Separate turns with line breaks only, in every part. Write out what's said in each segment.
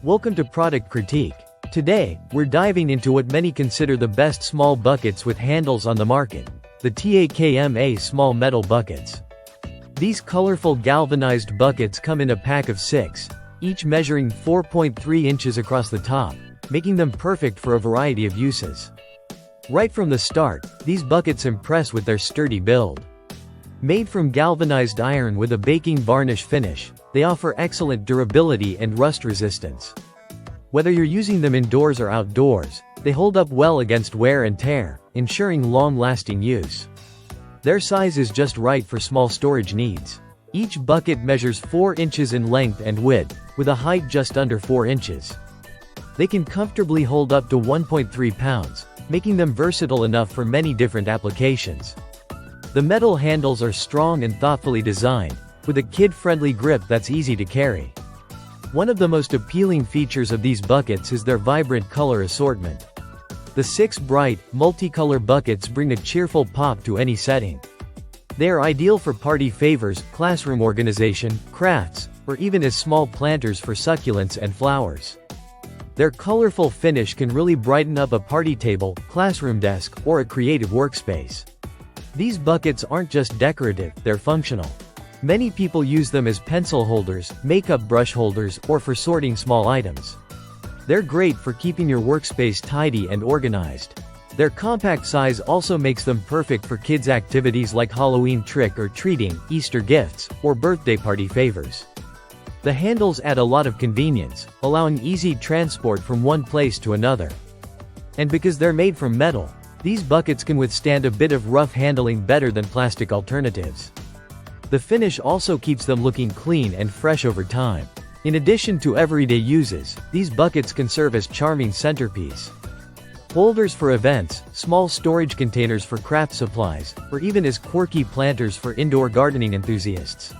Welcome to Product Critique. Today, we're diving into what many consider the best small buckets with handles on the market, the TAKMA small metal buckets. These colorful galvanized buckets come in a pack of 6, each measuring 4.3 inches across the top, making them perfect for a variety of uses. Right from the start, these buckets impress with their sturdy build. Made from galvanized iron with a baking varnish finish, they offer excellent durability and rust resistance. Whether you're using them indoors or outdoors, they hold up well against wear and tear, ensuring long-lasting use. Their size is just right for small storage needs. Each bucket measures 4 inches in length and width, with a height just under 4 inches. They can comfortably hold up to 1.3 pounds, making them versatile enough for many different applications. The metal handles are strong and thoughtfully designed, with a kid-friendly grip that's easy to carry. One of the most appealing features of these buckets is their vibrant color assortment. The 6 bright, multicolor buckets bring a cheerful pop to any setting. They are ideal for party favors, classroom organization, crafts, or even as small planters for succulents and flowers. Their colorful finish can really brighten up a party table, classroom desk, or a creative workspace. These buckets aren't just decorative, they're functional. Many people use them as pencil holders, makeup brush holders, or for sorting small items. They're great for keeping your workspace tidy and organized. Their compact size also makes them perfect for kids' activities like Halloween trick-or-treating, Easter gifts, or birthday party favors. The handles add a lot of convenience, allowing easy transport from one place to another. And because they're made from metal, these buckets can withstand a bit of rough handling better than plastic alternatives. The finish also keeps them looking clean and fresh over time. In addition to everyday uses, these buckets can serve as charming centerpiece holders for events, small storage containers for craft supplies, or even as quirky planters for indoor gardening enthusiasts.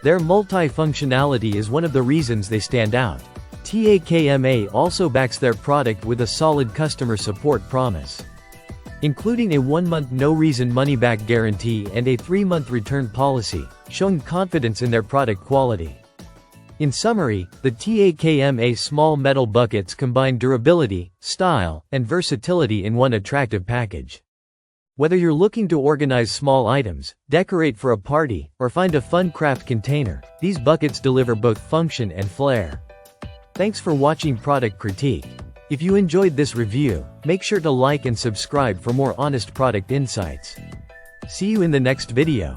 Their multi-functionality is one of the reasons they stand out. TAKMA also backs their product with a solid customer support promise, including a 1-month no-reason money-back guarantee and a 3-month return policy, showing confidence in their product quality. In summary, the TAKMA small metal buckets combine durability, style, and versatility in one attractive package. Whether you're looking to organize small items, decorate for a party, or find a fun craft container, these buckets deliver both function and flair. Thanks for watching Product Critique. If you enjoyed this review, make sure to like and subscribe for more honest product insights. See you in the next video.